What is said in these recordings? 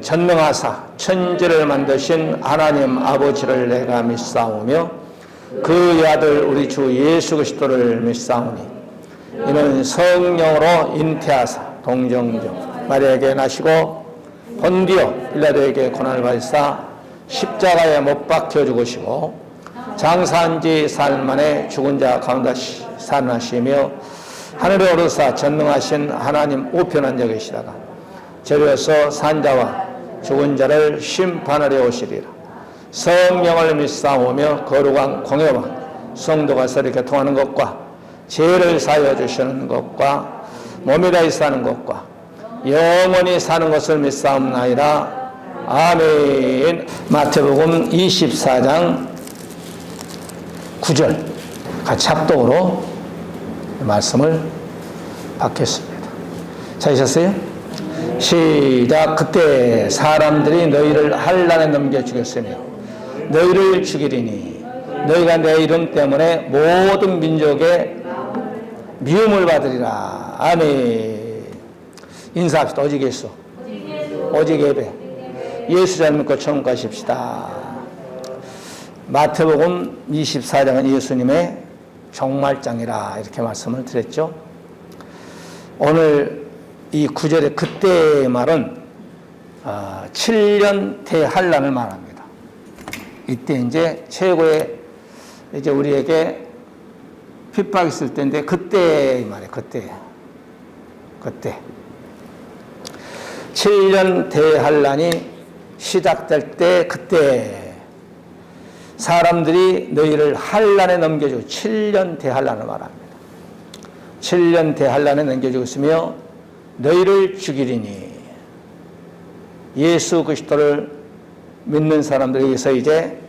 전능하사 천지를 만드신 하나님 아버지를 내가 믿사오며 그의 아들 우리 주 예수 그리스도를 믿사오니 이는 성령으로 잉태하사 동정녀 마리아에게 나시고 본디오 빌라도에게 고난을 받으사 십자가에 못 박혀 죽으시고 장사한 지 사흘 만에 죽은 자 가운데 살아나시며 하늘에 오르사 전능하신 하나님 우편한 자 계시다가 저리에서 산자와 죽은 자를 심판하려 오시리라. 성령을 믿사오며 거룩한 공회와 성도가 서로 교통하는 것과 죄를 사하여 주시는 것과 몸이 다히 사는 것과 영원히 사는 것을 믿사옵나이다. 아멘. 마태복음 24장 9절 같이 합동으로 말씀을 받겠습니다. 찾으셨어요? 시작. 그때 사람들이 너희를 환난에 넘겨 주겠으며 너희를 죽이리니 너희가 내 이름 때문에 모든 민족의 미움을 받으리라. 아멘. 인사합시다. 오직 예수, 오직 예배. 예수 잘 믿고 천국 가십시다. 마태복음 24장은 예수님의 종말장이라 이렇게 말씀을 드렸죠. 오늘 이 9절의 그때의 말은 7년 대환란을 말합니다. 이때 이제 최고의 이제 우리에게 핍박이 있을 때인데 그때 말이에요. 그때 7년 대환란이 시작될 때 그때 사람들이 너희를 환란에 넘겨주고 7년 대환란을 말합니다. 7년 대환란에 넘겨주고 있으며 너희를 죽이리니 예수 그리스도를 믿는 사람들에게서 이제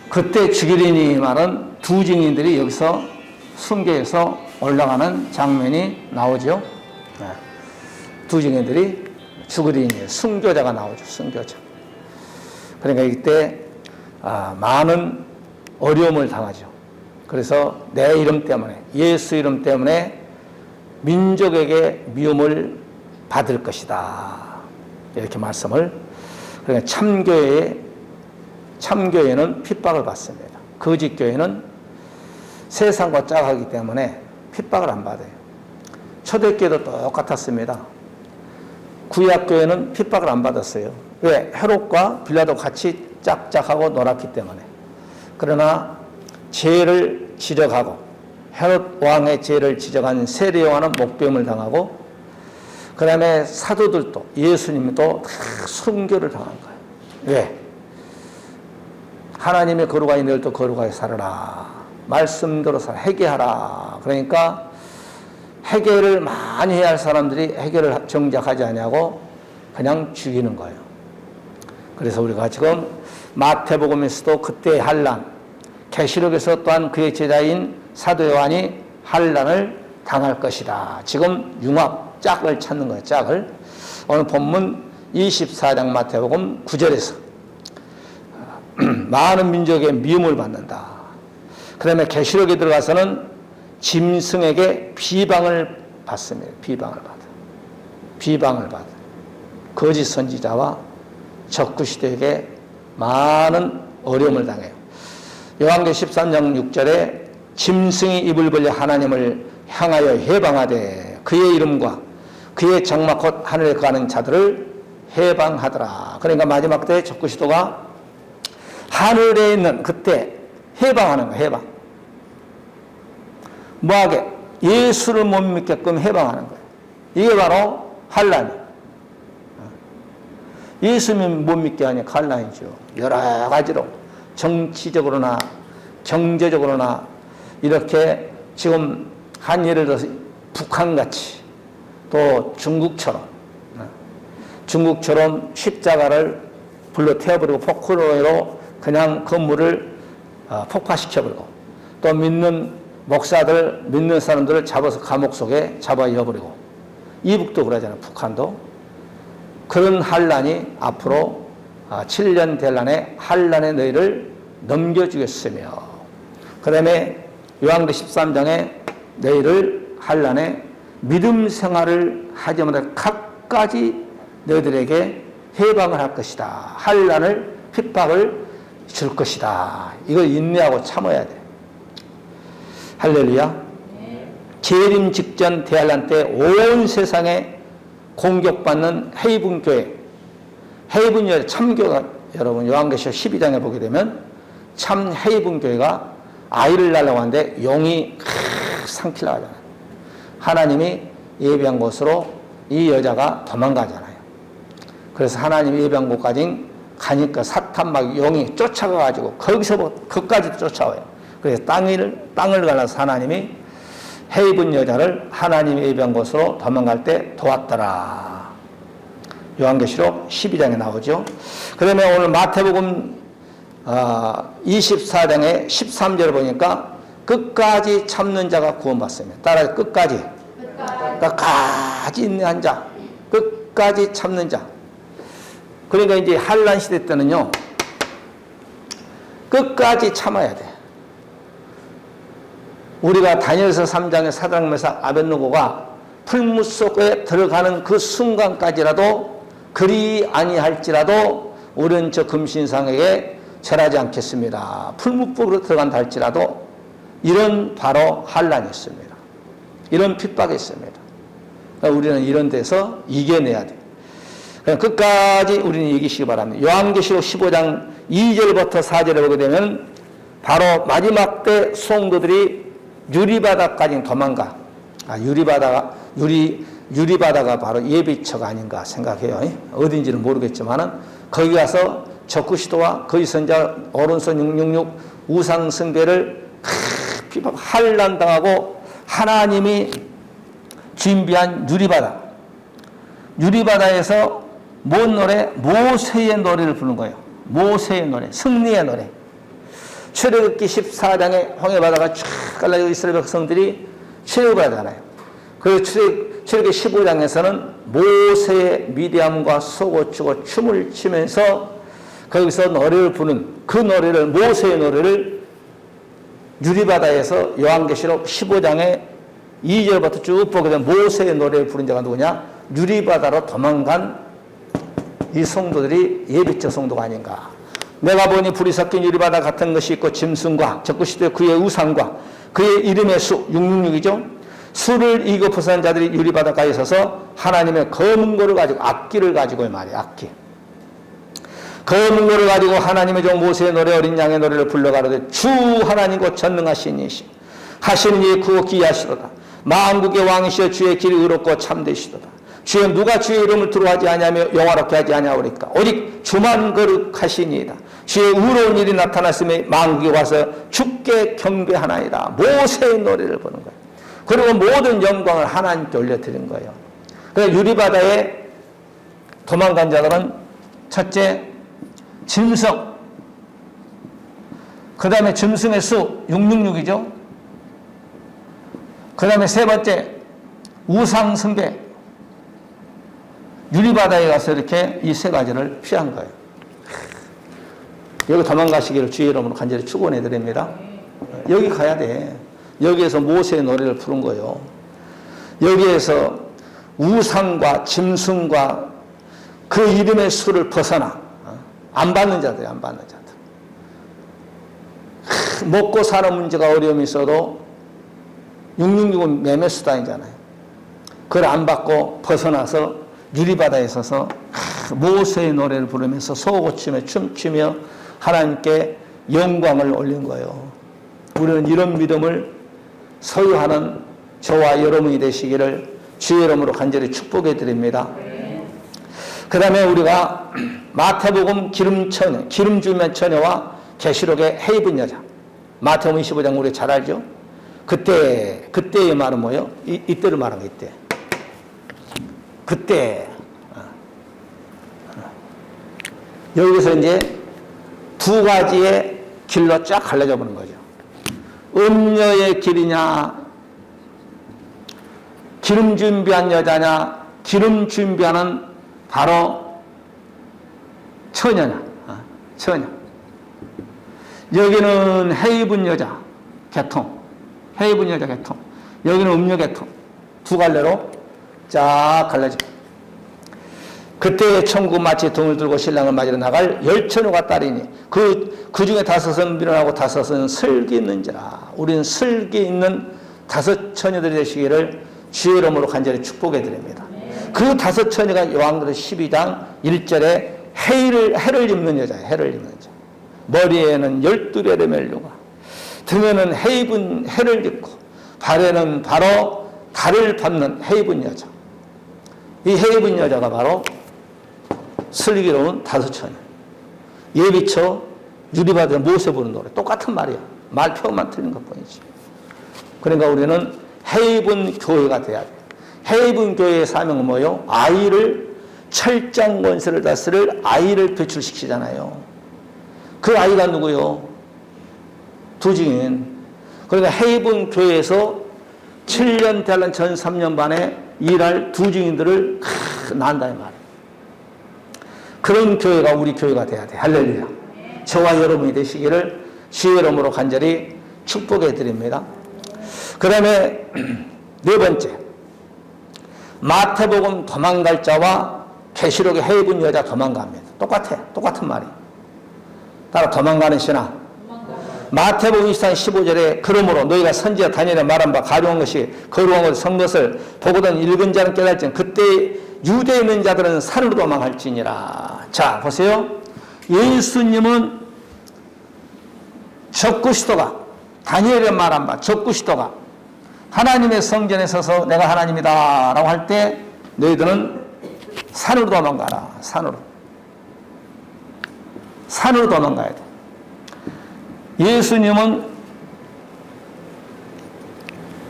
그때 죽이리니 말은 두 증인들이 여기서 순교해서 올라가는 장면이 나오죠. 두 증인들이 죽으리니 순교자가 나오죠. 순교자. 그러니까 이때 많은 어려움을 당하죠. 그래서 내 이름 때문에 예수 이름 때문에 민족에게 미움을 받을 것이다. 이렇게 말씀을. 그러니까 참교회는 핍박을 받습니다. 거짓교회는 세상과 짝하기 때문에 핍박을 안 받아요. 초대교회도 똑같았습니다. 구약교회는 핍박을 안 받았어요. 왜? 헤롯과 빌라도 같이 짝짝하고 놀았기 때문에. 그러나 죄를 지적하고 헤롯 왕의 죄를 지적한 세례 요한은 목배임을 당하고 그 다음에 사도들도 예수님도 다 순교를 당한 거예요. 왜? 하나님의 거룩하니 너희도 거룩하게 살아라. 말씀대로 살아. 회개하라. 그러니까 회개를 많이 해야 할 사람들이 회개를 정작 하지 않냐고 그냥 죽이는 거예요. 그래서 우리가 지금 마태복음에서도 그때의 환난, 계시록에서 또한 그의 제자인 사도 요한이 환난을 당할 것이다. 지금 융합, 짝을 찾는 거예요. 짝을. 오늘 본문 24장 마태복음 9절에서 많은 민족의 미움을 받는다. 그 다음에 계시록에 들어가서는 짐승에게 비방을 받습니다. 비방을 받아. 거짓 선지자와 적그리스도에게 많은 어려움을 당해요. 요한계시록 13장 6절에 짐승이 입을 벌려 하나님을 향하여 해방하되 그의 이름과 그의 장막 곧 하늘에 가는 자들을 해방하더라. 그러니까 마지막 때 적그리스도가 하늘에 있는 그때 해방하는 거예요. 해방. 뭐하게? 예수를 못 믿게끔 해방하는 거예요. 이게 바로 환난이에요. 예수님 못 믿게 하니까 환난이죠. 여러 가지로 정치적으로나 경제적으로나 이렇게 지금 한 예를 들어서 북한같이 또 중국처럼 십자가를 불러 태워버리고 포크로로 그냥 건물을 폭파시켜버리고 또 믿는 목사들, 믿는 사람들을 잡아서 감옥 속에 잡아 이어버리고 이북도 그러잖아요. 북한도. 그런 환란이 앞으로 7년 될 난에 환란의 너희를 넘겨주겠으며 그 다음에 요한계시록 13장에 너희를 환란에 믿음 생활을 하자마자 갖가지 너희들에게 해방을 할 것이다. 환난을 핍박을 줄 것이다. 이걸 인내하고 참아야 돼. 할렐루야. 재림 직전 대환란 때 온 세상에 공격받는 헤이븐교회, 헤이븐 참교가 여러분 요한계시록 12장에 보게 되면 참 헤이븐교회가 아이를 낳으려고 하는데 용이 삼키려고 하잖아요. 하나님이 예비한 곳으로 이 여자가 도망가잖아요. 그래서 하나님이 예비한 곳까지 가니까 사탄 막 용이 쫓아가가지고 거기까지도 쫓아와요. 그래서 땅을 갈라서 하나님이 헤이븐 여자를 하나님이 예비한 곳으로 도망갈 때 도왔더라. 요한계시록 12장에 나오죠. 그 다음에 오늘 마태복음 24장에 13절을 보니까 끝까지 참는 자가 구원받습니다. 따라서 끝까지 인내한 자, 끝까지 참는 자. 그러니까 이제 환란 시대 때는요, 끝까지 참아야 돼. 우리가 다니엘서 3장의 사드락메삭 아벳느고가 풀무 속에 들어가는 그 순간까지라도 그리 아니할지라도 우리는 저 금신상에게 절하지 않겠습니다. 풀무법으로 들어간다 할지라도 이런 바로 환란이 있습니다. 이런 핍박이 있습니다. 그러니까 우리는 이런 데서 이겨내야 돼. 끝까지 우리는 이기시기 바랍니다. 요한계시록 15장 2절부터 4절에 보게 되면 바로 마지막 때 성도들이 유리바다까지 도망가. 유리바다가 바로 예비처가 아닌가 생각해요. 어딘지는 모르겠지만은 거기 가서 적그리스도와 거기 선자 오른손 666 우상 숭배를 환난당하고 하나님이 준비한 유리바다에서 뭔 노래? 모세의 노래를 부르는 거예요. 모세의 노래, 승리의 노래. 출애굽기 14장에 홍해바다가 쫙 갈라지고 이스라엘 백성들이 출애굽을 하잖아요. 그리고 출애굽기 15장에서는 모세의 미디함과 소고치고 춤을 추면서 거기서 노래를 부르는 그 노래를, 모세의 노래를 유리바다에서 요한계시록 15장에 2절부터 쭉 보게 되면 모세의 노래를 부른 자가 누구냐? 유리바다로 도망간 이 성도들이 예비처 성도가 아닌가. 내가 보니 불이 섞인 유리바다 같은 것이 있고 짐승과 적그리스도의 그의 우상과 그의 이름의 수 666이죠. 수를 이고 부산 자들이 유리바다가에 서서 하나님의 검은 고를 가지고 악기를 가지고 말이에요. 악기. 검은 고를 가지고 하나님의 종 모세의 노래 어린 양의 노래를 불러가로되 주 하나님 곧 전능하신 이시 하시는 이의 크고 기이하시도다. 만국의 왕이시여 주의 길이 의롭고 참되시도다. 주여 누가 주의 이름을 두려워하지 아니하며 영화롭게 하지 아니하오리까. 오직 주만 거룩하시니이다. 주의 의로운 일이 나타났으며 만국에 와서 주께 경배하나이다. 모세의 노래를 부르는 거예요. 그리고 모든 영광을 하나님께 올려드린 거예요. 그래서 유리바다에 도망간 자들은 첫째 짐승, 그 다음에 짐승의 수 666이죠. 그 다음에 세 번째 우상 숭배. 유리바다에 가서 이렇게 이 세 가지를 피한 거예요. 여기 도망가시기를 주의 이름으로 간절히 축원해 드립니다. 여기 가야 돼. 여기에서 모세의 노래를 부른 거예요. 여기에서 우상과 짐승과 그 이름의 수를 벗어나 안 받는 자들이 안 받는 자들. 먹고 사는 문제가 어려움이 있어도 666은 매매수단이잖아요. 그걸 안 받고 벗어나서 유리바다에 서서 모세의 노래를 부르면서 소고치며 춤추며 하나님께 영광을 올린 거예요. 우리는 이런 믿음을 소유하는 저와 여러분이 되시기를 주의 이름으로 간절히 축복해 드립니다. 그 다음에 우리가 마태복음 기름 주면 처녀와 계시록의 헤이븐 여자, 마태복음 25장 우리 잘 알죠? 그때의 말은 뭐예요? 이때를 말하는 거 이때. 그때 여기서 이제 두 가지의 길로 쫙 갈라져 보는 거죠. 음녀의 길이냐, 기름 준비한 여자냐, 기름 준비하는 바로 처녀냐, 처녀. 여기는 헤이븐 여자 계통, 헤이븐 여자 계통. 여기는 음녀 계통. 두 갈래로 쫙 갈라지고, 그때 천국 마치 등을 들고 신랑을 맞으러 나갈 열처녀가 딸이니 그 중에 다섯은 미련하고 다섯은 슬기 있는지라. 우리는 슬기 있는 다섯 처녀들이 되시기를 주의 이름으로 간절히 축복해 드립니다. 그 다섯 처녀가 요한계시록 12장 1절에 해를 입는 여자예요. 해를 입는 여자. 머리에는 12별의 멜류가, 등에는 해를 입고, 발에는 바로 달을 밟는 해 입은 여자. 이 해 입은 여자가 바로 슬기로운 다섯 처녀. 예비처 유리바다 모세 부르는 노래. 똑같은 말이야. 말표만 틀린 것 뿐이지. 그러니까 우리는 해 입은 교회가 돼야 돼. 해 입은 교회의 사명은 뭐예요? 아이를, 철장 권세를 다스릴 아이를 배출시키잖아요. 그 아이가 누구요? 두 증인. 그러니까 해 입은 교회에서 7년 대란 전 3년 반에 일할 두 증인들을 낳는다 이 말이에요. 그런 교회가 우리 교회가 돼야 돼. 할렐루야. 저와 여러분이 되시기를 주의 이름으로 간절히 축복해 드립니다. 그 다음에 네 번째, 마태복음 도망갈 자와 계시록의 해 입은 여자 도망갑니다. 똑같은 말이. 따라 도망가는 신앙. 마태복음 24장 15절에 그러므로 너희가 선지자 다니엘의 말한 바 가려운 것이 거룩한 것을 성 것을 보거든 읽은 자는 깨달을지니 그때 유대에 있는 자들은 산으로 도망할지니라. 자 보세요. 예수님은 적그리스도가, 다니엘의 말한 바 적그리스도가 하나님의 성전에 서서 내가 하나님이다 라고 할 때 너희들은 산으로 도망가라. 산으로 도망가야 돼. 예수님은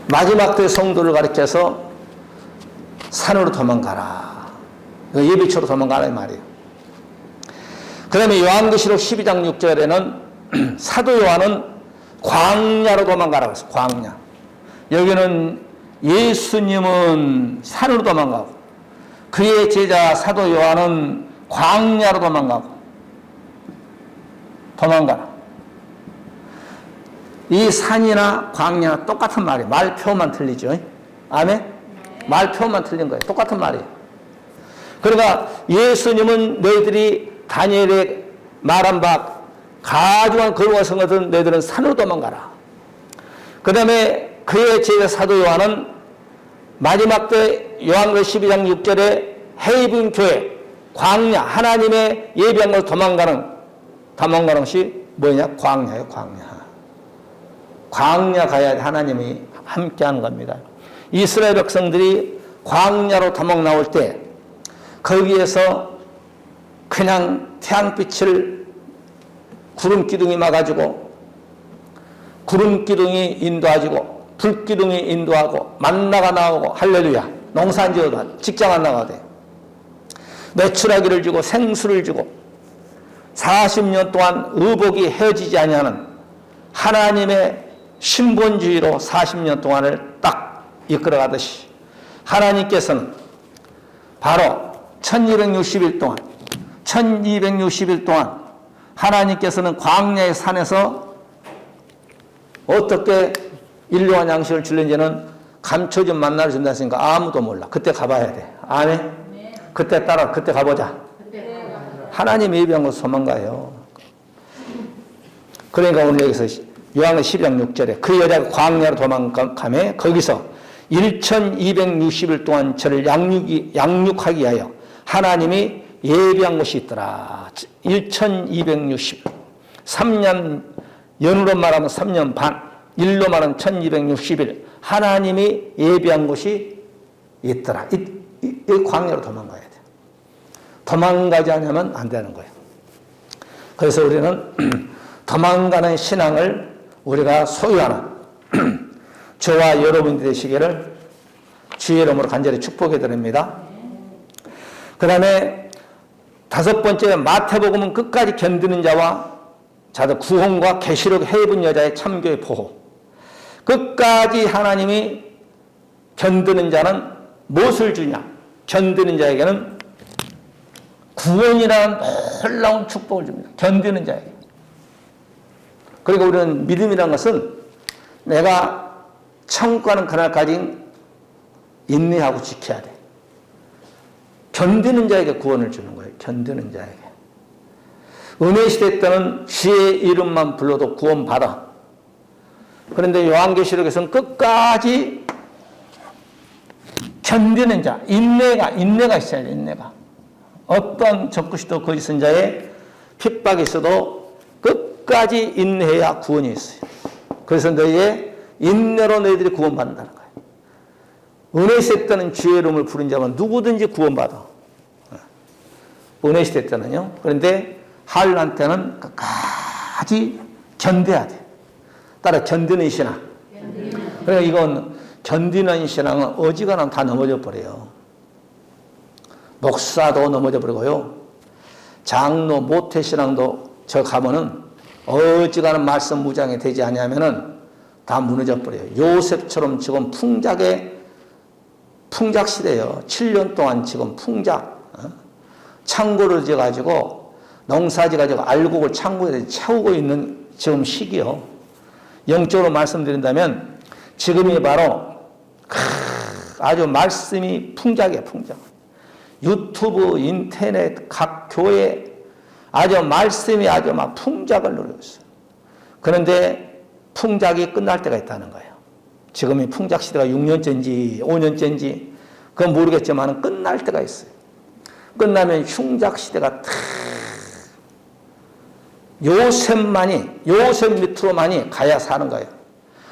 마지막 때 성도를 가리켜서 산으로 도망가라. 예비처로 도망가라 이 말이에요. 그 다음에 요한계시록 12장 6절에는 사도 요한은 광야로 도망가라고 했어요. 광야. 여기는 예수님은 산으로 도망가고 그의 제자 사도 요한은 광야로 도망가라. 이 산이나 광야나 똑같은 말이에요. 말표만 틀리죠. 아멘? 말표만 틀린 거예요. 똑같은 말이에요. 그러니까 예수님은 너희들이 다니엘의 말한 바 가증한 거룩한 성것은 너희들은 산으로 도망가라. 그 다음에 그의 제자 사도 요한은 마지막 때 요한계시록 12장 6절에 해 입은 교회, 광야, 하나님의 예비한 것을 도망가는 것이 뭐냐? 광야예요. 광야 가야 하나님이 함께하는 겁니다. 이스라엘 백성들이 광야로 도망 나올 때 거기에서 그냥 태양빛을 구름 기둥이 막아주고 구름 기둥이 인도해주고 불 기둥이 인도하고 만나가 나오고 할렐루야. 농사 안 지어도 직장 안 나가도 돼. 매출하기를 주고 생수를 주고 40년 동안 의복이 헤어지지 아니하는 하나님의 신본주의로 40년 동안을 딱 이끌어가듯이 하나님께서는 바로 1260일 동안 하나님께서는 광야의 산에서 어떻게 일용할 양식을 줄는지는 감춰진 만나를 준다 했으니까 아무도 몰라. 그때 가봐야 돼. 아멘? 그때 가보자. 하나님 예비한 곳 소망가요. 그러니까 오늘 여기서 요한계시록 12장 6절에 그 여자가 광야로 도망가매 거기서 1260일 동안 저를 양육하기 위하여 하나님이 예비한 곳이 있더라. 1260. 3년, 연으로 말하면 3년 반, 일로 말하면 1260일. 하나님이 예비한 곳이 있더라. 이 광야로 도망가야 돼. 도망가지 않으면 안 되는 거예요. 그래서 우리는 도망가는 신앙을 우리가 소유하는 저와 여러분이 되시기를 주의 이름으로 간절히 축복해 드립니다. 그 다음에 다섯 번째, 마태복음은 끝까지 견디는 자와 자들 구원과 계시록 해 입은 여자의 참교의 보호. 끝까지 하나님이 견디는 자는 무엇을 주냐? 견디는 자에게는 구원이라는 놀라운 축복을 줍니다. 견디는 자에게. 그리고 우리는 믿음이라는 것은 내가 천국 가는 그날까지 인내하고 지켜야 돼. 견디는 자에게 구원을 주는 거예요. 견디는 자에게. 은혜 시대 때는 주의 이름만 불러도 구원받아. 그런데 요한계시록에서는 끝까지 견디는 자, 인내가 있어야 돼, 인내가. 어떤 적그리스도 거짓 선자의 핍박이 있어도 끝까지 인내해야 구원이 있어요. 그래서 너희의 인내로 너희들이 구원받는다는 거예요. 은혜 시대 때는 주의 이름을 부른 자면 누구든지 구원받아. 은혜 시대 때는요. 그런데 환난 때는 끝까지 견뎌야 돼. 따라 견디는 신앙. 그러니까 이건 견디는 신앙은 어지간하면 다 넘어져 버려요. 목사도 넘어져 버리고요. 장로 모태신앙도 저 가면은 어지간한 말씀 무장이 되지 않으면은 다 무너져 버려요. 요셉처럼 지금 풍작 시대예요. 7년 동안 지금 풍작. 창고를 지어가지고 농사 지어가지고 알곡을 창고에 채우고 있는 지금 시기요. 영적으로 말씀드린다면 지금이 바로 아주 말씀이 풍작이에요. 풍작. 유튜브, 인터넷, 각 교회 아주 말씀이 아주 막 풍작을 누리고 있어요. 그런데 풍작이 끝날 때가 있다는 거예요. 지금이 풍작 시대가 6년째인지 5년째인지 그건 모르겠지만 끝날 때가 있어요. 끝나면 흉작 시대가 탁 요셉 밑으로만이 가야 사는 거예요.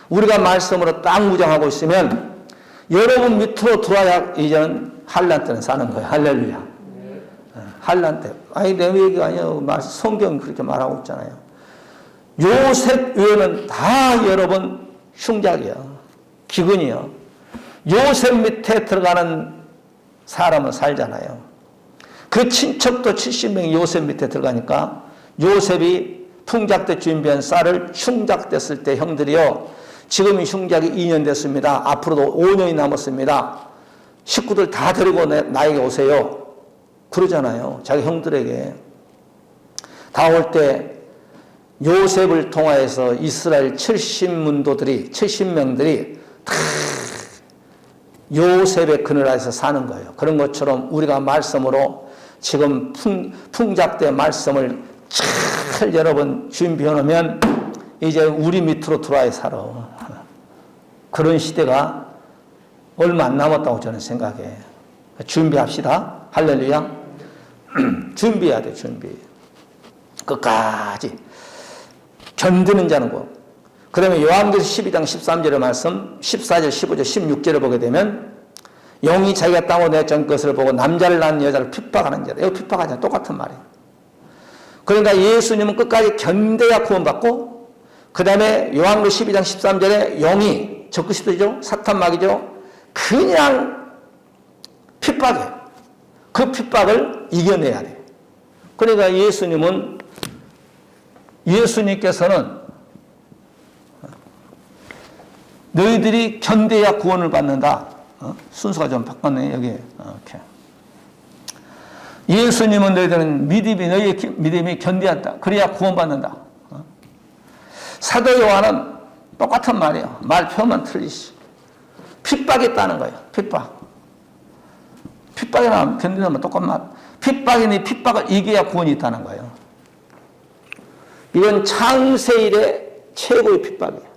우리가 말씀으로 딱 무장하고 있으면 여러분 밑으로 들어와야 이제는 환난 때는 사는 거예요. 할렐루야. 환난 때. 아니 내 얘기가 아니에요. 성경이 그렇게 말하고 있잖아요. 요셉 외에는 다 여러분 흉작이요. 기근이요. 요셉 밑에 들어가는 사람은 살잖아요. 그 친척도 70명이 요셉 밑에 들어가니까 요셉이 풍작 때 준비한 쌀을 흉작 됐을 때 형들이요. 지금 흉작이 2년 됐습니다. 앞으로도 5년이 남았습니다. 식구들 다 데리고 나에게 오세요. 그러잖아요. 자기 형들에게. 다 올 때 요셉을 통하여서 이스라엘 70명들이 다 요셉의 그늘 아래서 사는 거예요. 그런 것처럼 우리가 말씀으로 지금 풍작 때 말씀을 잘 여러분 준비해 놓으면 이제 우리 밑으로 들어와야 살아. 그런 시대가 얼마 안 남았다고 저는 생각해. 준비합시다. 할렐루야. 준비해야 돼, 준비. 끝까지. 견디는 자는 거. 그러면 요한계시록 12장 13절의 말씀, 14절, 15절, 16절을 보게 되면 영이 자기가 땅으로 내쫓은 것을 보고 남자를 낳은 여자를 핍박하는 자다. 이거 핍박하잖아. 똑같은 말이에요. 그러니까 예수님은 끝까지 견뎌야 구원받고 그 다음에 요한계시록 12장 13절에 영이 적그리스도죠. 사탄마귀죠. 그냥 핍박해요. 그 핍박을 이겨내야 돼요. 그러니까 예수님께서는 너희들이 견뎌야 구원을 받는다. 순서가 좀 바꿨네. 여기 이렇게. 예수님은 너희들은 너희의 믿음이 견디었다. 그래야 구원받는다. 사도 요한은 똑같은 말이에요. 말표만 틀리시. 핍박이 있다는 거예요. 핍박이 나면 견디면 똑같은 말. 핍박이니 핍박을 이겨야 구원이 있다는 거예요. 이건 창세일의 최고의 핍박이에요.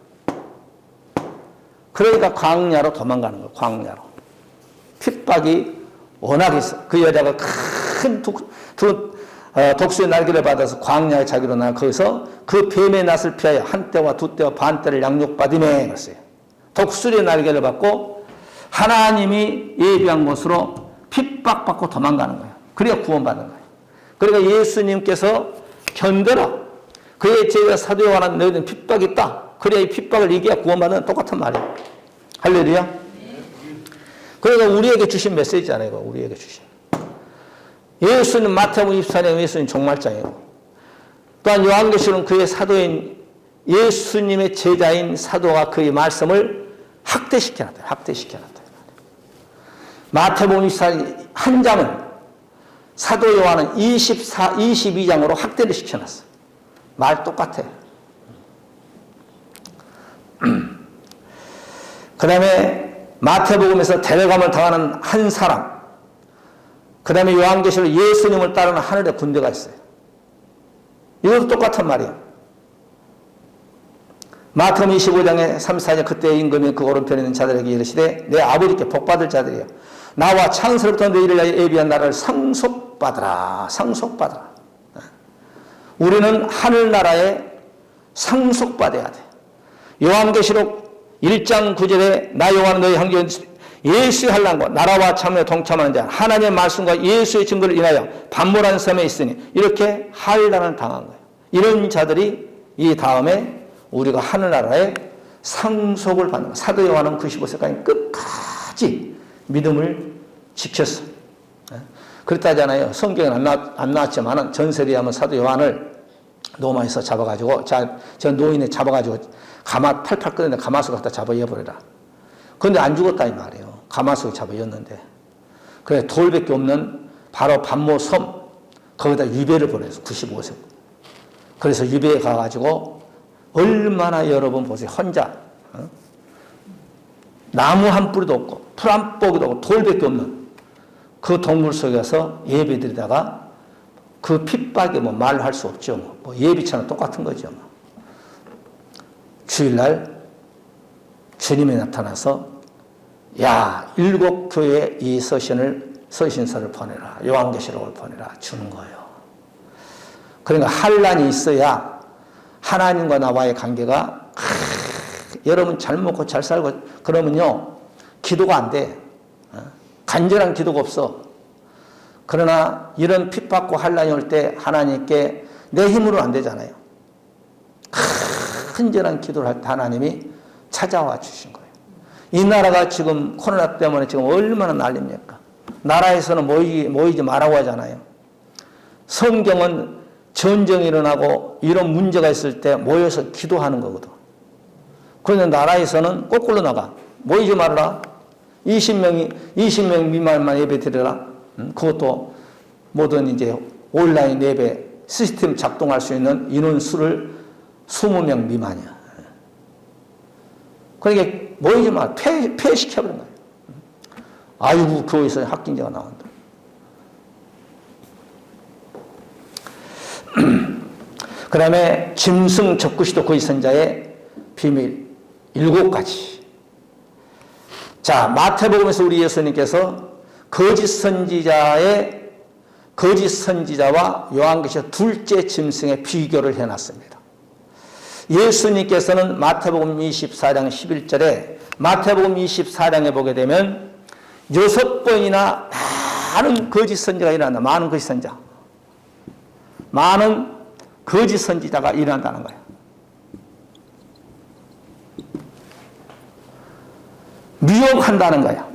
그러니까 광야로 도망가는 거예요. 광야로. 핍박이 워낙 있어. 그 여자가 큰 독수의 날개를 받아서 광야에 자기로 나가 거기서 그 뱀의 낯을 피하여 한 때와 두 때와 반 때를 양육받으며 그랬어요. 독수의 날개를 받고 하나님이 예비한 곳으로 핍박받고 도망가는 거예요. 그래야 구원받는 거예요. 그러니까 예수님께서 견뎌라. 그의 제자 사도 요한은 너희들은 핍박이 있다. 그래야 이 핍박을 이겨야 구원받는 똑같은 말이에요. 할렐루야. 그러니까 우리에게 주신 메시지잖아요. 우리에게 주신. 예수는 마태복음 24장 예수님 종말자예요. 또한 요한계시록은 그의 사도인 예수님의 제자인 사도가 그의 말씀을 확대시켜놨다. 마태복음 24장 한 장은 사도 요한은 22장으로 확대를 시켜놨어. 말 똑같아. 그 다음에 마태복음에서 데려감을 당하는 한 사람, 그 다음에 요한계시록 예수님을 따르는 하늘의 군대가 있어요. 이것도 똑같은 말이에요. 마태복음 25장에 34절 그때 임금이 그 오른편에 있는 자들에게 이르시되 내 아버지께 복받을 자들이여 나와 창세로부터 너희를 위하여 예비한 나라를 상속받으라. 상속받으라. 우리는 하늘나라에 상속받아야 돼. 요한계시록 1장 9절에 나 요한은 너희 향기는 예수의 환난과 나라와 참여에 동참하는 자 하나님의 말씀과 예수의 증거를 인하여 반모란 섬에 있으니 이렇게 환난을 당한 거예요. 이런 자들이 이 다음에 우리가 하늘나라에 상속을 받는 거예요. 사도 요한은 95세까지 끝까지 믿음을 지켰어요. 그랬다잖아요. 성경에 안 나왔지만 전설에 하면 사도 요한을 로마에서 잡아가지고 저 노인에 잡아가지고 팔팔 끓는데 가마솥 갖다 잡아여버려라. 그런데 안 죽었다 이 말이에요. 가마솥에 잡아였는데. 그래 돌밖에 없는 바로 반모 섬 거기다 유배를 보내서 95세. 그래서 유배에 가가지고 얼마나 여러분 보세요. 혼자 나무 한 뿌리도 없고 풀 한 뽀기도 없고 돌밖에 없는 그 동굴 속에서 예배드리다가 그 핍박에 뭐 말로 할 수 없죠. 뭐 예비처럼 똑같은 거죠. 주일날 주님이 나타나서 야 7교회에 이 서신서를 보내라. 요한계시록을 보내라. 주는 거예요. 그러니까 환난이 있어야 하나님과 나와의 관계가 여러분 잘 먹고 잘 살고 그러면요 기도가 안 돼. 간절한 기도가 없어. 그러나 이런 핍박과 환난이 올 때 하나님께 내 힘으로는 안 되잖아요. 간절한 기도를 할 때 하나님이 찾아와 주신 거예요. 이 나라가 지금 코로나 때문에 지금 얼마나 난립니까? 나라에서는 모이지 말라고 하잖아요. 성경은 전쟁이 일어나고 이런 문제가 있을 때 모여서 기도하는 거거든. 그런데 나라에서는 거꾸로 나가. 모이지 말아라. 20명 미만만 예배 드려라. 그것도 모든 이제 온라인 예배 시스템 작동할 수 있는 인원수를 20명 미만이야. 그러니까 모이지 마. 폐시켜버린 거예요. 아이고, 교회에서 합경제가 나온다. 그 다음에 짐승 적그리스도 거짓 선자의 비밀 7가지. 자, 마태복음에서 우리 예수님께서 거짓 선지자와 요한계시록 둘째 짐승의 비교를 해놨습니다. 예수님께서는 마태복음 24장 11절에 마태복음 24장에 보게 되면 6번이나 많은 거짓 선지자가 일어난다. 많은 거짓 선지자. 많은 거짓 선지자가 일어난다는 거예요. 미혹한다는 거예요.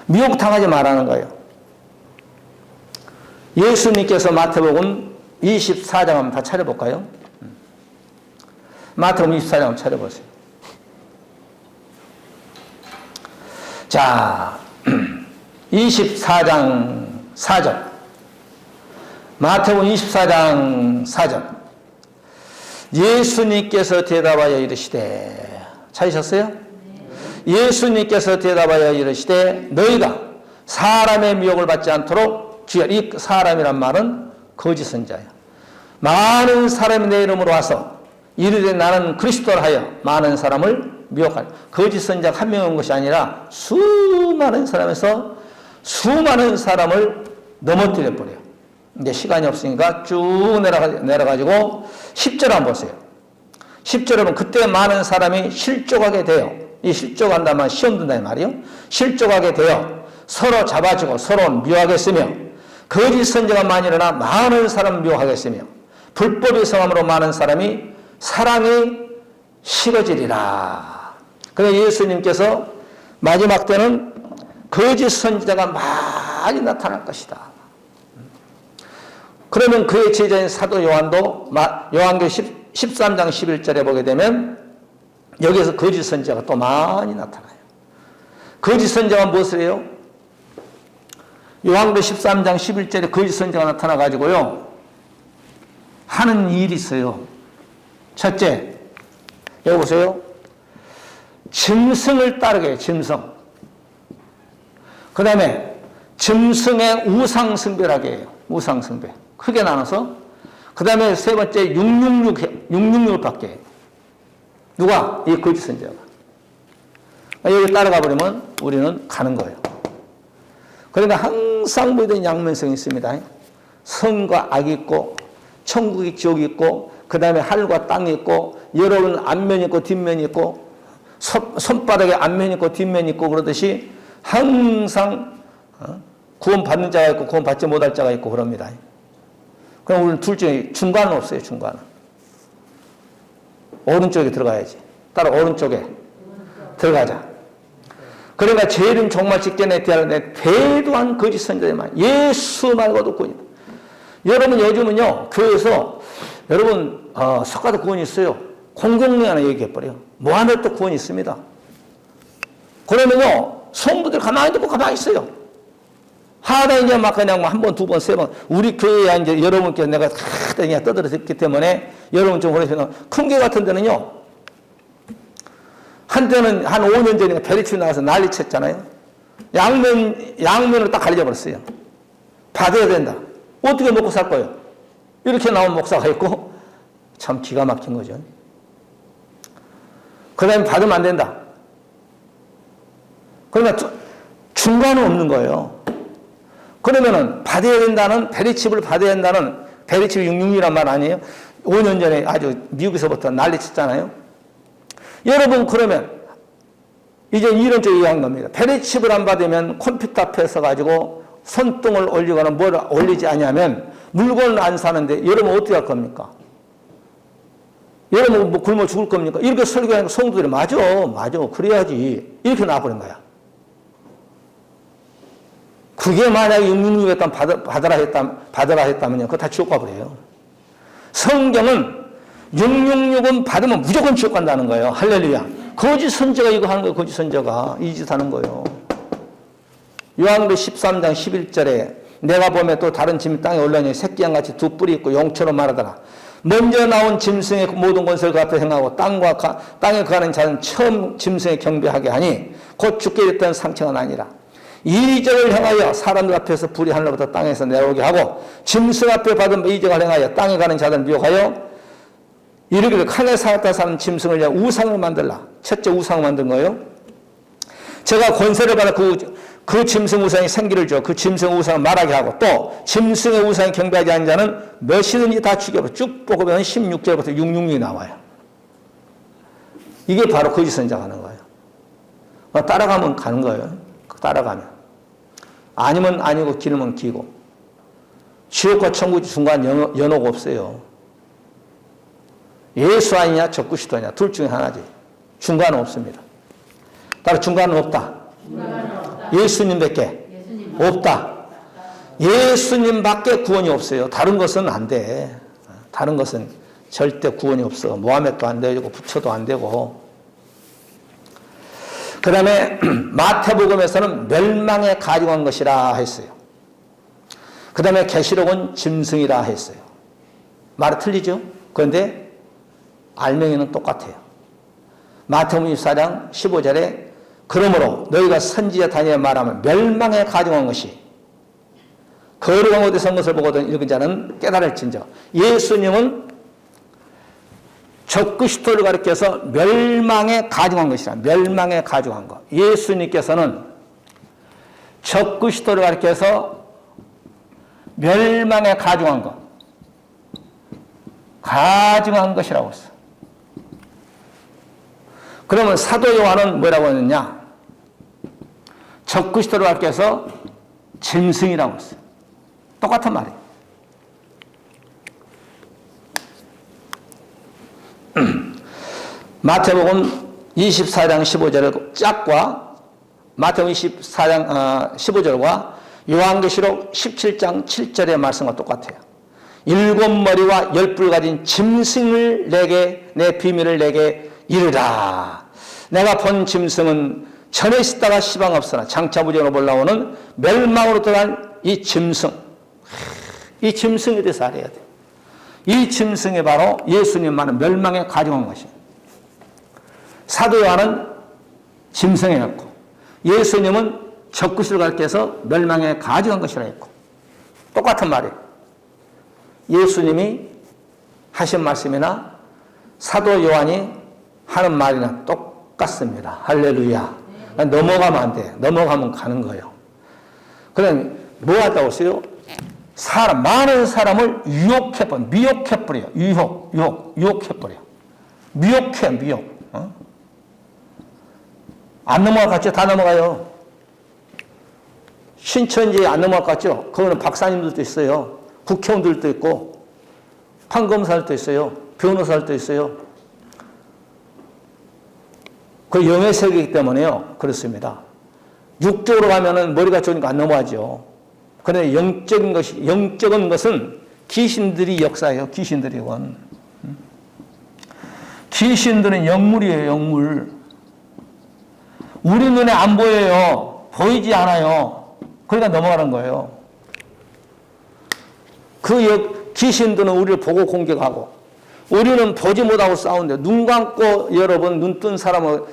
미혹당하지 말라는 거예요. 예수님께서 마태복음 24장 한번 다 차려볼까요? 마태복음 24장 한번 차려보세요. 자, 24장 4절. 마태복음 24장 4절. 예수님께서 대답하여 이르시되, 찾으셨어요? 예수님께서 대답하여 이르시되 너희가 사람의 미혹을 받지 않도록 주의하라. 이 사람이란 말은 거짓 선지자예요. 많은 사람이 내 이름으로 와서 이르되 나는 그리스도라 하여 많은 사람을 미혹하라. 거짓 선지자가 한 명인 것이 아니라 수많은 사람에서 수많은 사람을 넘어뜨려 버려요. 이제 시간이 없으니까 쭉 내려가지고 10절 한번 보세요. 10절에 보면 그때 많은 사람이 실족하게 되어, 이 실족한다면 시험 든다 이 말이요. 실족하게 되어 서로 잡아주고 서로 미워하겠으며 거짓 선지자가 많이 일어나 많은 사람을 미워하겠으며 불법의 성함으로 많은 사람이 사랑이 식어지리라. 그래서 예수님께서 마지막 때는 거짓 선지자가 많이 나타날 것이다. 그러면 그의 제자인 사도 요한도 요한계시록 13장 11절에 보게 되면 여기에서 거짓 선지자가 또 많이 나타나요. 거짓 선지자가 무엇을 해요? 요한계시록 13장 11절에 거짓 선지자가 나타나가지고요 하는 일이 있어요. 첫째, 여기 보세요. 짐승을 따르게 해요. 짐승. 그 다음에 짐승의 우상숭배라게 해요. 우상숭배. 크게 나눠서. 그 다음에 세 번째 666을 받게 해요. 누가? 이 거짓 선지자가. 여기 따라가 버리면 우리는 가는 거예요. 그러니까 항상 모든 양면성이 있습니다. 선과 악이 있고 천국이 지옥이 있고 그 다음에 하늘과 땅이 있고 여러분 앞면이 있고 뒷면이 있고 손바닥에 앞면이 있고 뒷면이 있고 그러듯이 항상 구원받는 자가 있고 구원받지 못할 자가 있고 그럽니다. 그럼 우리는 둘 중에 중간은 없어요. 중간은. 오른쪽에 들어가야지. 따라 오른쪽에 들어가자. 그러니까 재림 종말 직전에 대하는데 배도한 거짓 선지자만 예수 말고도 구원이다. 여러분 요즘은요 교회에서 여러분 석가도 구원이 있어요. 공공리 하나 얘기해버려요. 뭐 하나 또 구원이 있습니다. 그러면요 성도들 가만히 듣고 가만히 있어요. 하다 이제 막 그냥 한 번, 두 번, 세 번 우리 교회에 이제 여러분께 내가 그냥 떠들었기 때문에 여러분 좀 오래시면 큰 교회 같은 데는요 한때는 한 5년 전에 베리치 나가서 난리 쳤잖아요. 양면을 딱 가려버렸어요. 받아야 된다. 어떻게 먹고 살 거예요? 이렇게 나온 목사가 있고 참 기가 막힌 거죠. 그 다음에 받으면 안 된다. 그러니까 중간은 없는 거예요. 그러면은 받아야 된다는 베리칩을 받아야 된다는 베리칩 66이란 말 아니에요? 5년 전에 아주 미국에서부터 난리 쳤잖아요. 여러분 그러면 이제 이런 쪽에 의한 겁니다. 베리칩을 안 받으면 컴퓨터 앞에 서가지고 손등을 올리거나 뭘 올리지 않으면 물건을 안 사는데 여러분 어떻게 할 겁니까? 여러분 뭐 굶어 죽을 겁니까? 이렇게 설교하는 성도들이 맞아 그래야지 이렇게 나와버린 거야. 그게 만약에 666에 받으라 했다면요 그거 다 지옥 가버려요. 성경은 666은 받으면 무조건 지옥 간다는 거예요. 할렐루야. 거짓 선지자가 이거 하는 거예요. 거짓 선지자가 이 짓 하는 거예요. 요한계시록 13장 11절에 내가 보면 또 다른 짐이 땅에 올라오니 새끼양같이 두 뿔이 있고 용처럼 말하더라. 먼저 나온 짐승의 모든 권세를 그 앞에 행하고 땅에 거하는 자는 처음 짐승에 경배하게 하니 곧 죽게 됐던 상처가 아니라 이적을 행하여 사람들 앞에서 불이 하늘로부터 땅에서 내려오게 하고 짐승 앞에 받은 이적을 행하여 땅에 가는 자들을 미혹하여 이르기를 칼에 살았다 사는 짐승을 위하여 우상을 만들라. 첫째 우상을 만든 거예요. 제가 권세를 받아 그 짐승 우상에 생기를 줘 그 짐승 우상을 말하게 하고 또 짐승의 우상에 경배하지 않는 자는 몇이든지 다 죽여버려. 쭉 보면 16절부터 666이 나와요. 이게 바로 거짓 선지자가 하는 거예요. 따라가면 가는 거예요. 따라가면. 아니면 아니고 기르면 기고. 지옥과 천국 중간 연호가 없어요. 예수 아니냐 적그리스도냐 둘 중에 하나지. 중간은 없습니다. 따라 중간은 없다. 예수님밖에 없다. 예수님밖에 구원이 없어요. 다른 것은 안 돼. 다른 것은 절대 구원이 없어. 모하메도 안 되고 부처도 안 되고. 그 다음에 마태복음에서는 멸망에 가증한 것이라 했어요. 그 다음에 계시록은 짐승이라 했어요. 말이 틀리죠? 그런데 알맹이는 똑같아요. 마태복음 24장 15절에 그러므로 너희가 선지자 다니엘 말하면 멸망에 가증한 것이 거룩한 곳에 선 것을 보거든 읽은 자는 깨달을진저. 예수님은 적그리스도를 가리켜서 멸망에 가증한 것이라. 멸망에 가증한 것. 예수님께서는 적그리스도를 가리켜서 멸망에 가증한 것. 가증한 것이라고 했어. 그러면 사도 요한은 뭐라고 했느냐? 적그리스도를 가리켜서 짐승이라고 했어. 똑같은 말이에요. 마태복음 24장 15절의 짝과 마태복음 24장 15절과 요한계시록 17장 7절의 말씀과 똑같아요. 7머리와 10뿔 가진 짐승을 내게 내 비밀을 내게 이르라. 내가 본 짐승은 전에 있다가 시방 없으나 장차 무정으로 올라오는 멸망으로 들어간 이 짐승. 이 짐승에 대해서 알아야 돼. 이 짐승이 바로 예수님만은 멸망에 가증한 것이에요. 사도 요한은 짐승이었고, 예수님은 적그리스도를 가르쳐서 멸망에 가져간 것이라 했고, 똑같은 말이에요. 예수님이 하신 말씀이나 사도 요한이 하는 말이나 똑같습니다. 할렐루야. 넘어가면 안 돼. 넘어가면 가는 거예요. 그럼 뭐 한다고 했어요? 많은 사람을 유혹해버려. 미혹해버려요. 유혹해버려. 미혹. 안 넘어갈 것 같죠? 다 넘어가요. 신천지에 안 넘어갈 것 같죠? 거기는 박사님들도 있어요. 국회의원들도 있고, 판검사들도 있어요. 변호사들도 있어요. 그 영의 세계이기 때문에요. 그렇습니다. 육적으로 가면은 머리가 좋으니까 안 넘어가죠. 그런데 영적인 것은 귀신들이 역사예요. 귀신들이건. 귀신들은 영물이에요. 영물. 우리 눈에 안 보여요. 보이지 않아요. 그러니까 넘어가는 거예요. 귀신들은 우리를 보고 공격하고, 우리는 보지 못하고 싸우는데, 눈 감고 여러분 눈 뜬 사람은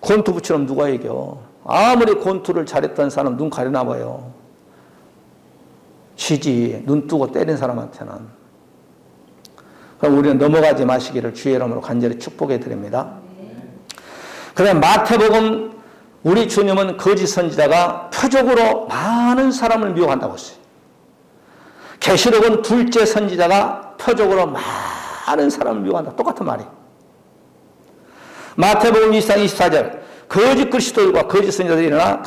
권투부처럼 누가 이겨? 아무리 권투를 잘했던 사람 눈 가려나 봐요. 지지. 눈 뜨고 때린 사람한테는. 그럼 우리는 넘어가지 마시기를 주의 이름으로 간절히 축복해 드립니다. 그다음 마태복음, 우리 주님은 거짓 선지자가 표적으로 많은 사람을 미혹한다고 했어요. 계시록은 둘째 선지자가 표적으로 많은 사람을 미혹한다. 똑같은 말이에요. 마태복음 24장 24절, 거짓 그리스도들과 거짓 선지자들이 일어나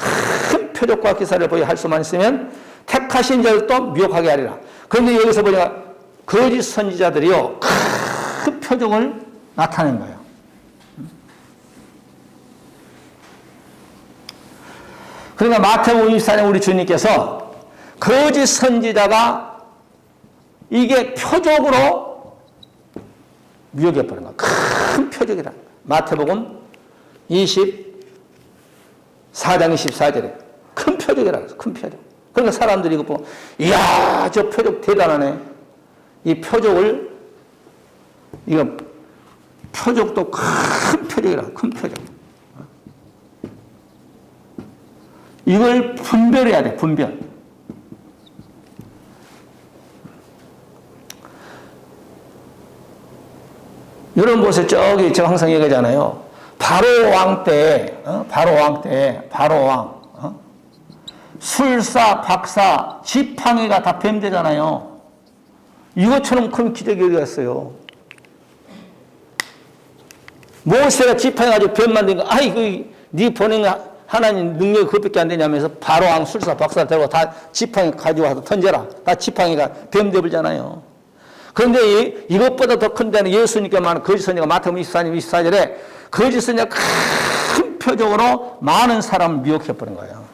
큰 표적과 기사를 보여 할 수만 있으면 택하신 자들도 미혹하게 하리라. 그런데 여기서 보니까 거짓 선지자들이요, 큰 표적을 나타낸 거예요. 그러니까 마태복음 24장 우리 주님께서 거짓 선지자가 이게 표적으로 미혹해버린 거야. 큰 표적이라. 마태복음 24장 24절에 큰 표적이라 그랬어. 큰 표적. 그러니까 사람들이 이거 보고, 이야, 저 표적 대단하네. 이 표적을, 이거 표적도 큰 표적이라. 큰 표적. 이걸 분별해야 돼. 분별. 여러분 보세요. 저기 제가 항상 얘기하잖아요. 바로 왕 때, 술사, 박사, 지팡이가 다 뱀되잖아요. 이것처럼 큰 기적이 일어났어요. 모세가 지팡이 가지고 뱀 만든 거, 아이고, 네 보낸 하나님 능력이 그것밖에 안 되냐면서 바로 왕, 술사, 박사 데리고 다 지팡이 가져와서 던져라. 다 지팡이가 뱀 되버리잖아요. 그런데 이것보다 더 큰 데는 예수님께 말하는 거짓 선지자가 마태복음 24장 24절에 거짓 선지자가 큰 표적으로 많은 사람을 미혹해버린 거예요.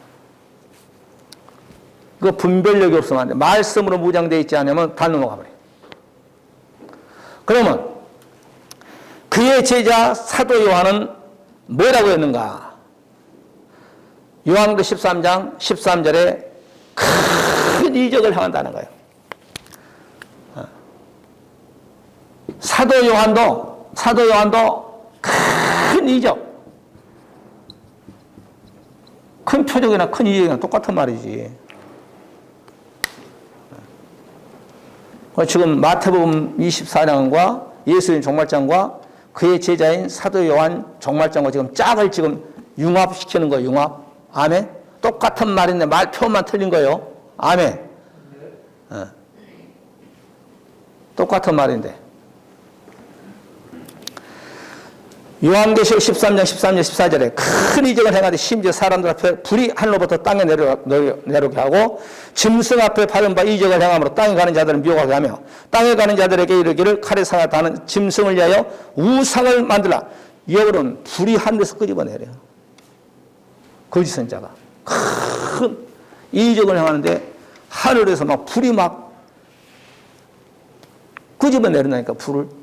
그 분별력이 없으면 안 돼. 말씀으로 무장되어 있지 않으면 다 넘어가 버려요. 그러면 그의 제자 사도 요한은 뭐라고 했는가? 요한복음 13장 13절에 큰 이적을 행한다는 거예요. 사도 요한도 큰 이적, 큰 표적이나 큰 이적이나 똑같은 말이지. 지금 마태복음 24장과 예수님 종말장과 그의 제자인 사도 요한 종말장과 지금 짝을 지금 융합시키는 거예요. 융합. 아멘. 똑같은 말인데 말 표현만 틀린 거예요. 아멘. 똑같은 말인데. 요한계시록 13장 13절 14절에 큰 이적을 행하되 심지어 사람들 앞에 불이 하늘로부터 땅에 내려오게 하고 짐승 앞에 바른 바 이적을 행함으로 땅에 가는 자들을 미혹하게 하며 땅에 가는 자들에게 이르기를 칼에 상하다는 짐승을 위하여 우상을 만들라. 여러분 불이 하늘에서 끄집어내려요. 거짓 선지자가 큰 이적을 행하는데 하늘에서 막 불이 막 끄집어내린다니까. 불을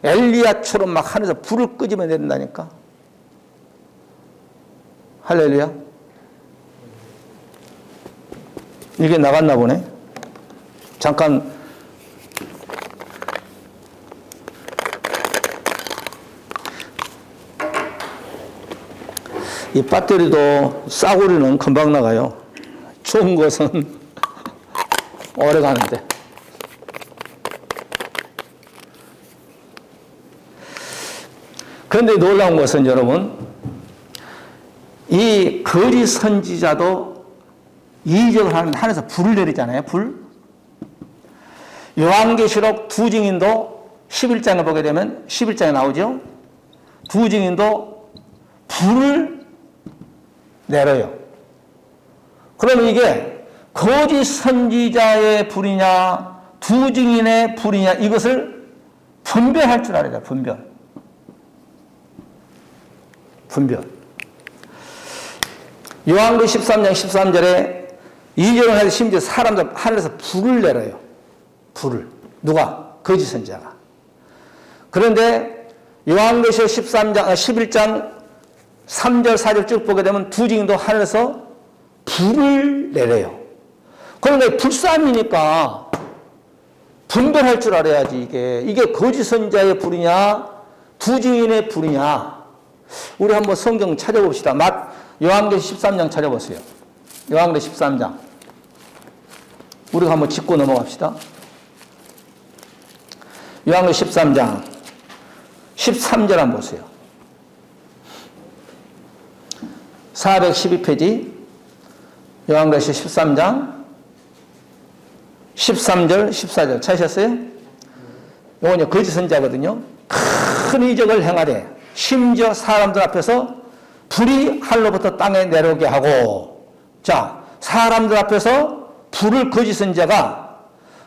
엘리야처럼 막 하늘에서 불을 끄집어내린다니까. 할렐루야. 이게 나갔나 보네. 잠깐 이 배터리도 싸구리는 금방 나가요. 좋은 것은 오래 가는데. 그런데 놀라운 것은 여러분, 이 거짓 선지자도 이적을 하면서 불을 내리잖아요. 불. 요한계시록 두 증인도 11장을 보게 되면 11장에 나오죠. 두 증인도 불을 내려요. 그러면 이게 거짓 선지자의 불이냐 두 증인의 불이냐 이것을 분별할 줄 알아야 돼요. 분별. 요한계시록 13장 13절에 이적을 하는데 심지어 사람들 하늘에서 불을 내려요. 불을. 누가? 거짓 선지자가. 그런데 요한계시록 11장 3절 4절 쭉 보게 되면 두 증인도 하늘에서 불을 내려요. 그런데 불싸움이니까 분별할 줄 알아야지. 이게 거짓 선지자의 불이냐 두 증인의 불이냐. 우리 한번 성경 찾아봅시다. 요한계시록 13장 찾아보세요. 요한계시록 13장. 우리가 한번 짚고 넘어갑시다. 요한계시록 13장 13절 한번 보세요. 412페이지 요한계시록 13장 13절 14절 찾으셨어요? 이건 거짓 선지자거든요. 큰 이적을 행하되 심지어 사람들 앞에서 불이 하늘로부터 땅에 내려오게 하고, 자, 사람들 앞에서 불을 거짓 선지자가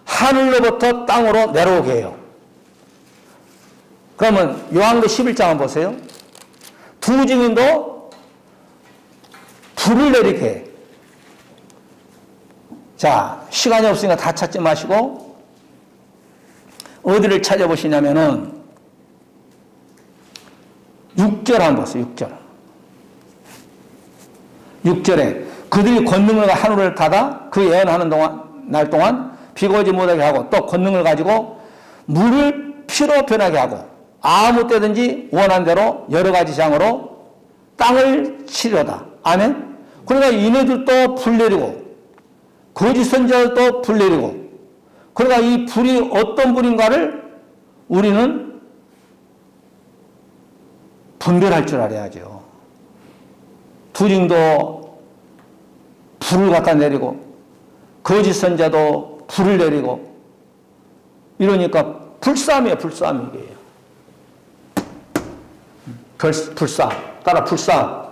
하늘로부터 땅으로 내려오게 해요. 그러면 요한계시록 11장 한번 보세요. 두 증인도 불을 내리게 해. 자, 시간이 없으니까 다 찾지 마시고 어디를 찾아보시냐면은 6절 한번 보세요. 6절에 그들이 권능을 하늘을 닫아 그 예언하는 날 동안 비가 오지 못하게 하고 또 권능을 가지고 물을 피로 변하게 하고 아무 때든지 원한 대로 여러 가지 장으로 땅을 치료다. 아멘. 그러니까 이네들도 불 내리고 거짓 선지자들도 불 내리고, 그러니까 이 불이 어떤 불인가를 우리는 분별할 줄 알아야죠. 두 증도 불을 갖다 내리고 거짓 선지자도 불을 내리고 이러니까 불싸움이에요. 불싸움 이게요. 불싸움. 따라 불싸움.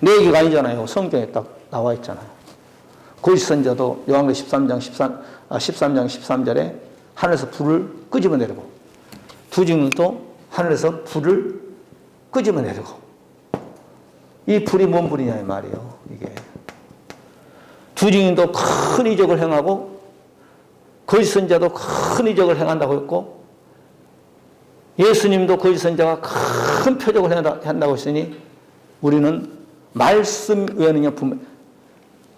내 얘기가 아니잖아요. 성경에 딱 나와 있잖아요. 거짓 선지자도 요한계시록 13장 13절에 하늘에서 불을 끄집어 내리고 두 증인도 하늘에서 불을 끄집어 내리고, 이 불이 뭔 불이냐 이 말이에요. 이게 두 증인도 큰 이적을 행하고 거짓 선지자도 큰 이적을 행한다고 했고 예수님도 거짓 선지자가 큰 표적을 한다고 했으니 우리는 말씀 외에는요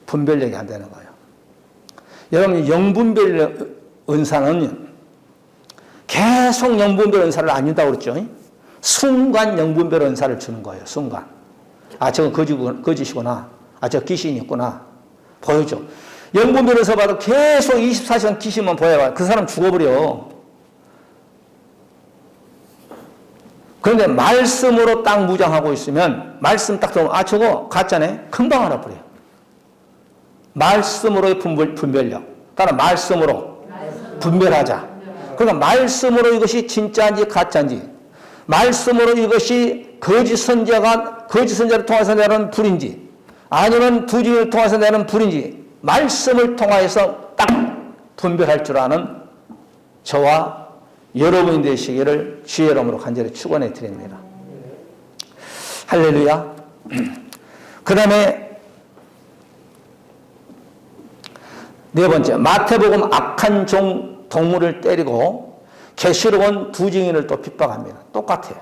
분별력이 안 되는 거예요. 여러분 영분별 은사는 계속 영분별 은사를 안 준다고 그랬죠. 순간 영분별 은사를 주는 거예요. 순간. 아, 저건 거짓이구나. 아, 저 귀신이 있구나. 보여줘. 영분별 은사 봐도 계속 24시간 귀신만 보여봐. 그 사람 죽어버려. 그런데 말씀으로 딱 무장하고 있으면 말씀 딱 들으면 아, 저거 가짜네. 금방 알아버려요. 말씀으로의 분별력. 따라 말씀으로 분별하자. 그러니까 말씀으로 이것이 진짜인지 가짜인지, 말씀으로 이것이 거짓 선지자를 통해서 내는 불인지 아니면 두 증인을 통해서 내는 불인지 말씀을 통해서 딱 분별할 줄 아는 저와 여러분이 되시기를 주의 이름으로 간절히 축원해 드립니다. 할렐루야. 그 다음에 네 번째, 마태복음 악한 종 동물을 때리고 계시록은 두 증인을 또 핍박합니다. 똑같아요.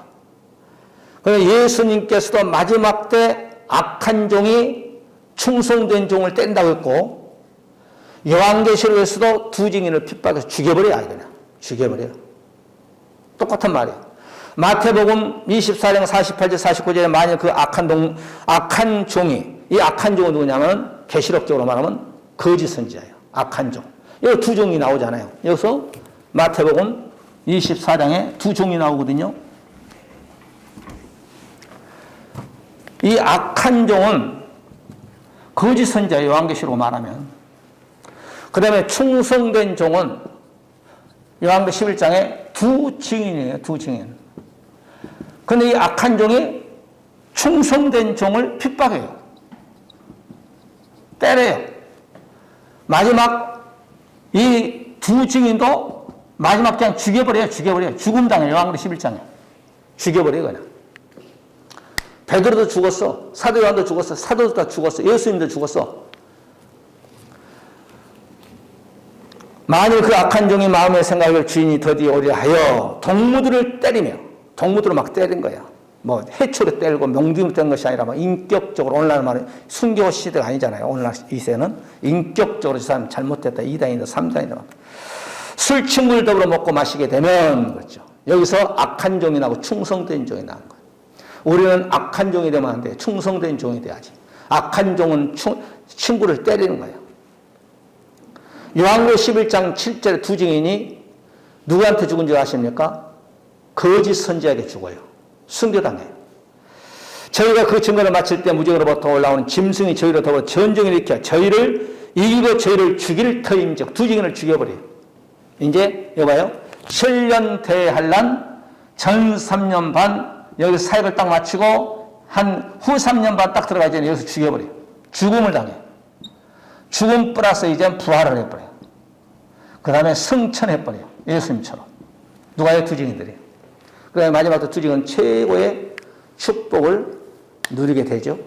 그래서 예수님께서도 마지막 때 악한 종이 충성된 종을 뗀다고 했고 요한계시록에서도 두 증인을 핍박해서 죽여버려요. 그냥 죽여버려요. 똑같은 말이에요. 마태복음 24장 48절 49절에 만일 그 악한 종이, 이 악한 종은 누구냐면 계시록적으로 말하면 거짓 선지자예요. 악한 종. 여기 두 종이 나오잖아요. 여기서 마태복음 24장에 두 종이 나오거든요. 이 악한 종은 거짓 선지자, 요한계시록으로 말하면. 그 다음에 충성된 종은 요한계시 11장에 두 증인이에요. 두 증인. 그런데 이 악한 종이 충성된 종을 핍박해요. 때려요. 마지막 이 두 증인도 마지막 그냥 죽여버려요. 죽음당해요. 요한계시 11장에. 죽여버려요. 그냥. 베드로도 죽었어. 사도 요한도 죽었어. 사도도 다 죽었어. 예수님도 죽었어. 만일 그 악한 종이 마음의 생각을 주인이 더디 오리라 하여 동무들을 때리며, 동무들을 막 때린 거야. 뭐 해초로 때리고 명중으로 때린 것이 아니라 막 인격적으로, 오늘날 말은 순교 시대가 아니잖아요. 오늘날 이 세는 인격적으로 저 사람 잘못됐다. 2단이다 3단이다. 술 친구를 더불어 먹고 마시게 되면, 그렇죠. 여기서 악한 종이 나고 충성된 종이 나온 거예요. 우리는 악한 종이 되면 안 돼. 충성된 종이 돼야지. 악한 종은 친구를 때리는 거예요. 요한계시 11장 7절에 두 증인이 누구한테 죽은 줄 아십니까? 거짓 선지자에게 죽어요. 순교당해요. 저희가 그 증거를 마칠 때 무적으로부터 올라오는 짐승이 저희로 더불어 전쟁을 일으켜 저희를 이기고 저희를 죽일 터임즉 두 증인을 죽여버려요. 이제 여봐요. 7년 대환란 전 3년 반 여기서 사역을 딱 마치고 한 후 3년 반 딱 들어가기 전에 여기서 죽여버려요. 죽음을 당해요. 죽음 플러스 이제 부활을 해버려요. 그 다음에 승천해버려요. 예수님처럼. 누가요? 두 증인들이. 그 다음에 마지막으로 두 증인은 최고의 축복을 누리게 되죠.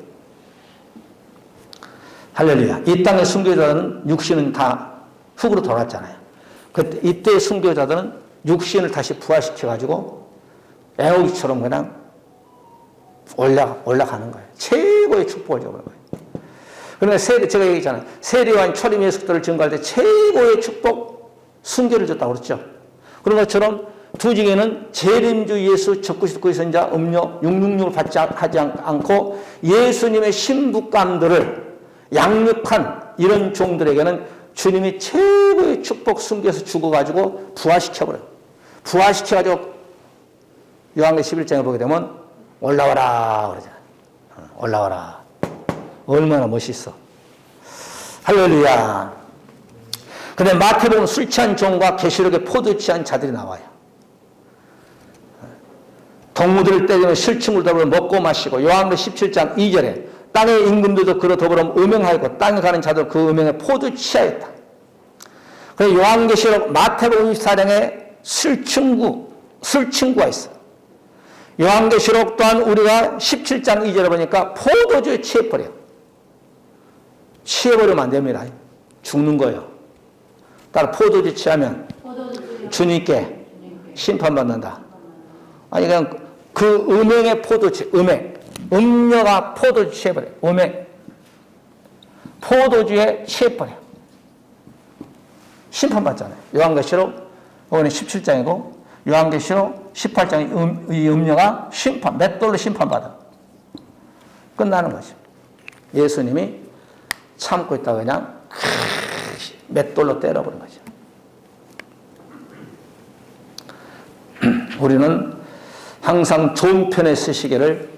할렐루야. 이 땅의 순교자들은 육신은 다 흙으로 돌아갔잖아요. 그때 이때 순교자들은 육신을 다시 부활시켜가지고 애호기처럼 그냥 올라가는 거예요. 최고의 축복을 줘버린 거예요. 그러니까 제가 얘기했잖아요. 세례요한 초림 예수들을 증거할 때 최고의 축복, 순교를 줬다고 그랬죠. 그런 것처럼 두 증인은 재림주 예수 적그리스도의 선자 음료 666을 하지 않고 예수님의 신부감들을 양육한 이런 종들에게는 주님이 최고의 축복 순교해서 죽어가지고 부활시켜버려요. 부활시켜가지고 요한계시 11장에 보게 되면 올라와라 그러잖아요. 올라와라. 얼마나 멋있어. 할렐루야. 근데 마태복음 술 취한 종과 계시록에 포도 취한 자들이 나와요. 동무들을 때리며 실충을 더불어 먹고 마시고 요한계시 17장 2절에 땅의 임금들도 그로 더불어 음행하였고 땅에 가는 자들 그 음행에 포도 취하였다. 그래서 요한계시록 마태복음 24장에 술친구가 있어. 요한계시록 또한 우리가 17장 2절에 보니까 포도주에 취해버려. 취해버리면 안 됩니다. 죽는 거예요. 따라 포도주 취하면 주님께 심판받는다. 아니 그냥 그 음행의 포도주, 음료가 포도주 취해버려. 포도주에 취해버려. 심판받잖아요. 요한계시록 오늘 17장이고 요한계시록 18장의 이 음료가 맷돌로 심판받아. 끝나는 거죠. 예수님이 참고 있다가 그냥 맷돌로 때려버린 거죠. 우리는 항상 좋은 편에 쓰시기를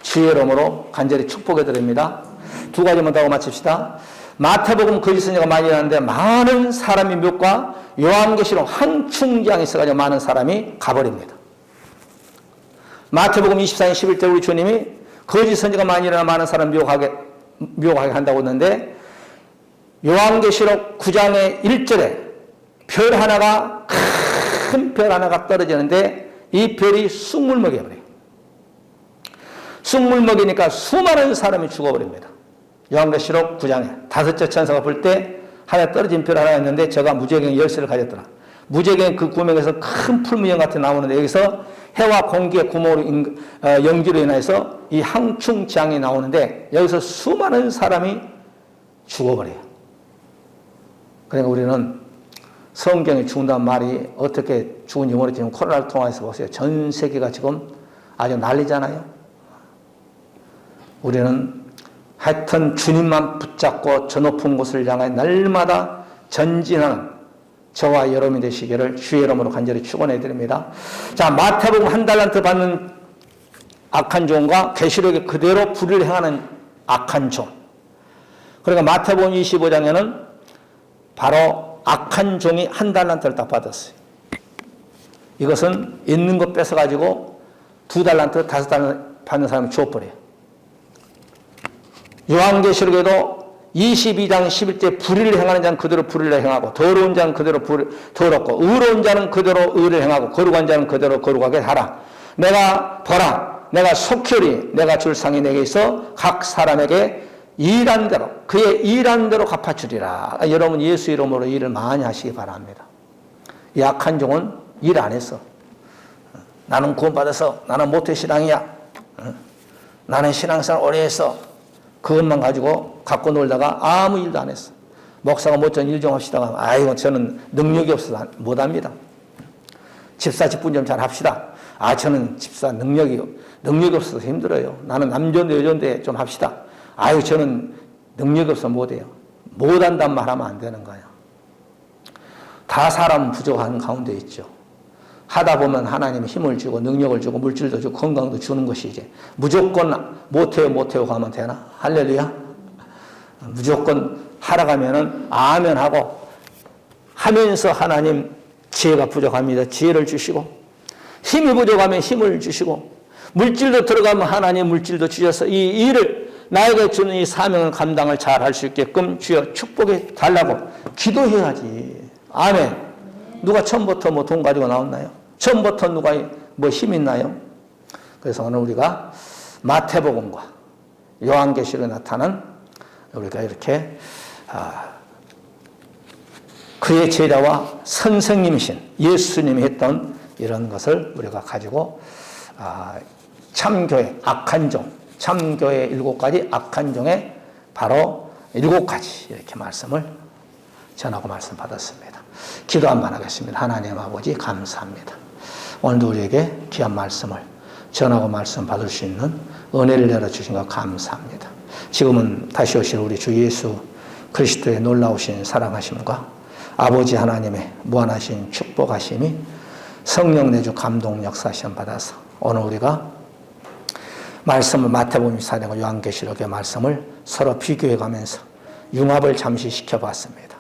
주의 이름으로 간절히 축복해 드립니다. 두 가지만 더 하고 마칩시다. 마태복음 거짓 선지자가 많이 일어나는데 많은 사람이 묘과 요한계시록 한 충장이 있어가지고 많은 사람이 가버립니다. 마태복음 24장 11절 우리 주님이 거짓 선지자가 많이 일어나 많은 사람 미혹하게 한다고 했는데 요한계시록 9장의 1절에 별 하나가 큰 별 하나가 떨어지는데 이 별이 쑥물 먹여버려요. 쑥물 먹이니까 수많은 사람이 죽어버립니다. 요한계시록 9장에 다섯째 천사가 볼 때 하나 떨어진 별 하나 있는데 저가 무지개의 열쇠를 가졌더라. 무지개 그 구멍에서 큰 풀무형 같은 나오는데 여기서 해와 공기의 구멍으로 연기로 인해서 이 항충장이 나오는데 여기서 수많은 사람이 죽어버려요. 그러니까 우리는 성경에 죽는다는 말이 어떻게 죽은지 모르지만 코로나를 통해서 보세요. 전 세계가 지금 아주 난리잖아요. 우리는 하여튼 주님만 붙잡고 저 높은 곳을 향해 날마다 전진하는 저와 여러분이 되시기를 주의 이름으로 간절히 축원해 드립니다. 자, 마태복음 한 달란트 받는 악한 종과 계시록에 그대로 불을 행하는 악한 종. 그러니까 마태복음 25장에는 바로 악한 종이 한 달란트를 딱 받았어요. 이것은 있는 것 뺏어가지고 2달란트, 5달란트 받는 사람이 주어버려요. 요한계시록에도 22장 11절 불의를 행하는 자는 그대로 불의를 행하고 더러운 자는 그대로 더럽고 의로운 자는 그대로 의를 행하고 거룩한 자는 그대로 거룩하게 하라. 내가 보라, 내가 속히 내가 줄 상이 내게 있어 각 사람에게 일한 대로 그의 일한 대로 갚아주리라. 여러분 예수 이름으로 일을 많이 하시기 바랍니다. 이 악한 종은 일 안 했어. 나는 구원받아서 나는 모태신앙이야. 나는 신앙생활 오래 했어. 그것만 가지고 갖고 놀다가 아무 일도 안 했어. 목사가 못전 일 좀 합시다. 아이고 저는 능력이 없어서 못합니다. 집사 직분 좀 잘 합시다. 저는 집사 능력이 없어서 힘들어요. 나는 남자인데 여자인데 좀 합시다. 아유 저는 능력이 없어서 못해요. 못한단 말 하면 안 되는 거예요. 다 사람 부족한 가운데 있죠. 하다 보면 하나님이 힘을 주고 능력을 주고 물질도 주고 건강도 주는 것이 이제 무조건 못해요 가면 되나? 할렐루야. 무조건 하러 가면은 아멘 하고 하면서 하나님 지혜가 부족합니다. 지혜를 주시고 힘이 부족하면 힘을 주시고 물질도 들어가면 하나님 물질도 주셔서 이 일을 나에게 주는 이 사명을 감당을 잘 할 수 있게끔 주여 축복해 달라고 기도해야지. 아멘. 누가 처음부터 뭐 돈 가지고 나왔나요? 처음부터 누가 뭐 힘 있나요? 그래서 오늘 우리가 마태복음과 요한계시록에 나타난 우리가 이렇게 그의 제자와 선생님이신 예수님이 했던 이런 것을 우리가 가지고 참교회 악한 종, 참교회 7가지 악한 종의 바로 7가지 이렇게 말씀을 전하고 말씀 받았습니다. 기도 한번 하겠습니다. 하나님 아버지 감사합니다. 오늘도 우리에게 귀한 말씀을 전하고 말씀 받을 수 있는 은혜를 열어주신 것 감사합니다. 지금은 다시 오실 우리 주 예수 그리스도의 놀라우신 사랑하심과 아버지 하나님의 무한하신 축복하심이 성령 내주 감동 역사하심 받아서 오늘 우리가 말씀을 마태복음 24장과 요한계시록의 말씀을 서로 비교해 가면서 융합을 잠시 시켜봤습니다.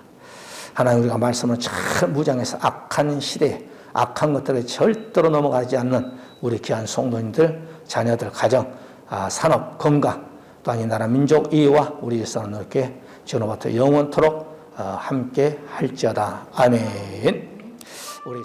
하나님 우리가 말씀을 잘 무장해서 악한 시대에 악한 것들에 절대로 넘어가지 않는 우리 귀한 성도님들, 자녀들, 가정, 산업, 건강, 또한 이 나라 민족 이해와 우리 일상을 넓게 지금부터 영원토록 함께 할지어다. 아멘. 우리